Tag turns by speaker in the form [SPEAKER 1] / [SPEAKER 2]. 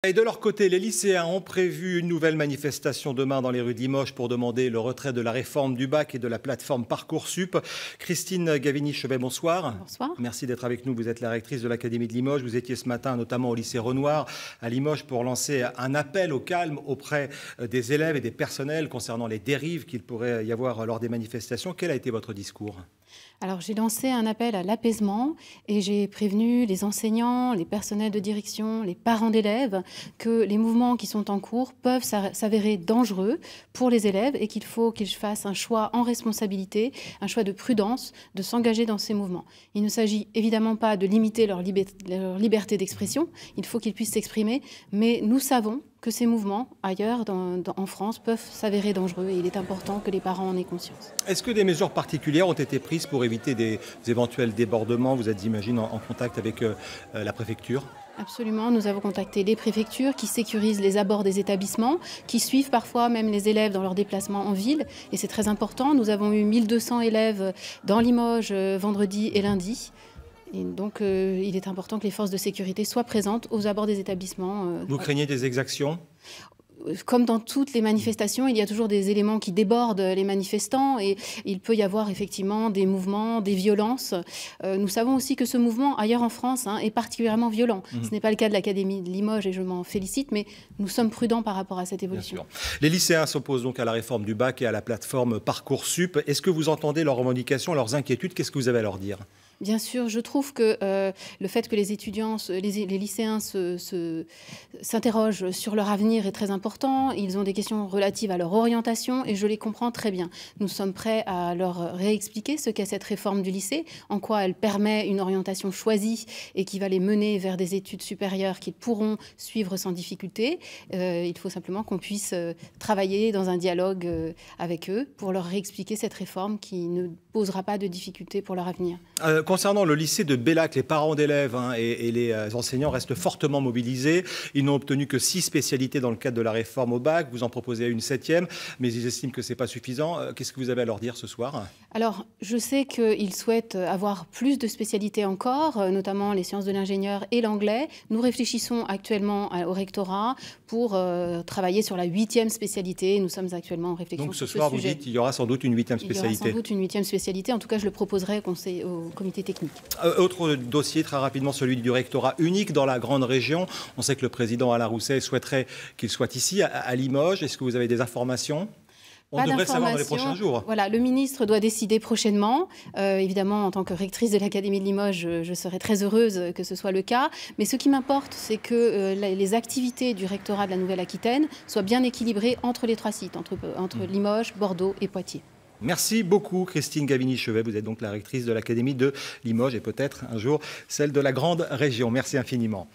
[SPEAKER 1] Et de leur côté, les lycéens ont prévu une nouvelle manifestation demain dans les rues de Limoges pour demander le retrait de la réforme du bac et de la plateforme Parcoursup. Christine Gavini-Chevet, bonsoir.
[SPEAKER 2] Bonsoir.
[SPEAKER 1] Merci d'être avec nous. Vous êtes la rectrice de l'Académie de Limoges. Vous étiez ce matin notamment au lycée Renoir à Limoges pour lancer un appel au calme auprès des élèves et des personnels concernant les dérives qu'il pourrait y avoir lors des manifestations. Quel a été votre discours ?
[SPEAKER 2] Alors j'ai lancé un appel à l'apaisement et j'ai prévenu les enseignants, les personnels de direction, les parents d'élèves que les mouvements qui sont en cours peuvent s'avérer dangereux pour les élèves et qu'il faut qu'ils fassent un choix en responsabilité, un choix de prudence, de s'engager dans ces mouvements. Il ne s'agit évidemment pas de limiter leur liberté d'expression, il faut qu'ils puissent s'exprimer, mais nous savons que ces mouvements, ailleurs en France, peuvent s'avérer dangereux et il est important que les parents en aient conscience.
[SPEAKER 1] Est-ce que des mesures particulières ont été prises pour éviter des éventuels débordements? Vous êtes, j'imagine, en contact avec la préfecture?
[SPEAKER 2] Absolument, nous avons contacté les préfectures qui sécurisent les abords des établissements, qui suivent parfois même les élèves dans leurs déplacements en ville. Et c'est très important, nous avons eu 1200 élèves dans Limoges vendredi et lundi. Et donc, il est important que les forces de sécurité soient présentes aux abords des établissements.
[SPEAKER 1] Vous craignez des exactions ?
[SPEAKER 2] Comme dans toutes les manifestations, il y a toujours des éléments qui débordent les manifestants et il peut y avoir effectivement des mouvements, des violences. Nous savons aussi que ce mouvement, ailleurs en France, est particulièrement violent. Ce n'est pas le cas de l'Académie de Limoges et je m'en félicite, mais nous sommes prudents par rapport à cette évolution.
[SPEAKER 1] Les lycéens s'opposent donc à la réforme du bac et à la plateforme Parcoursup. Est-ce que vous entendez leurs revendications, leurs inquiétudes? Qu'est-ce que vous avez à leur dire ?
[SPEAKER 2] Bien sûr, je trouve que le fait que les étudiants, les lycéens s'interrogent sur leur avenir est très important. Ils ont des questions relatives à leur orientation et je les comprends très bien. Nous sommes prêts à leur réexpliquer ce qu'est cette réforme du lycée, en quoi elle permet une orientation choisie et qui va les mener vers des études supérieures qu'ils pourront suivre sans difficulté. Il faut simplement qu'on puisse travailler dans un dialogue avec eux pour leur réexpliquer cette réforme qui ne posera pas de difficultés pour leur avenir.
[SPEAKER 1] Concernant le lycée de Bellac, les parents d'élèves et les enseignants restent fortement mobilisés. Ils n'ont obtenu que 6 spécialités dans le cadre de la réforme au bac. Vous en proposez une 7e, mais ils estiment que ce n'est pas suffisant. Qu'est-ce que vous avez à leur dire ce soir ?
[SPEAKER 2] Alors, je sais qu'ils souhaitent avoir plus de spécialités encore, notamment les sciences de l'ingénieur et l'anglais. Nous réfléchissons actuellement au rectorat pour travailler sur la 8e spécialité. Nous sommes actuellement en réflexion sur ce sujet.
[SPEAKER 1] Donc ce soir, vous dites qu'il y aura sans doute une 8e spécialité.
[SPEAKER 2] Il y aura sans doute une 8e spécialité. En tout cas, je le proposerai au comité technique.
[SPEAKER 1] Autre dossier, très rapidement, celui du rectorat unique dans la grande région. On sait que le président Alain Rousset souhaiterait qu'il soit ici, à Limoges. Est-ce que vous avez des informations ? On devrait savoir dans les prochains jours.
[SPEAKER 2] Voilà, le ministre doit décider prochainement. Évidemment, en tant que rectrice de l'Académie de Limoges, je serais très heureuse que ce soit le cas. Mais ce qui m'importe, c'est que les activités du rectorat de la Nouvelle-Aquitaine soient bien équilibrées entre les 3 sites, entre Limoges, Bordeaux et Poitiers.
[SPEAKER 1] Merci beaucoup Christine Gavini-Chevet. Vous êtes donc la rectrice de l'Académie de Limoges et peut-être un jour celle de la grande région. Merci infiniment.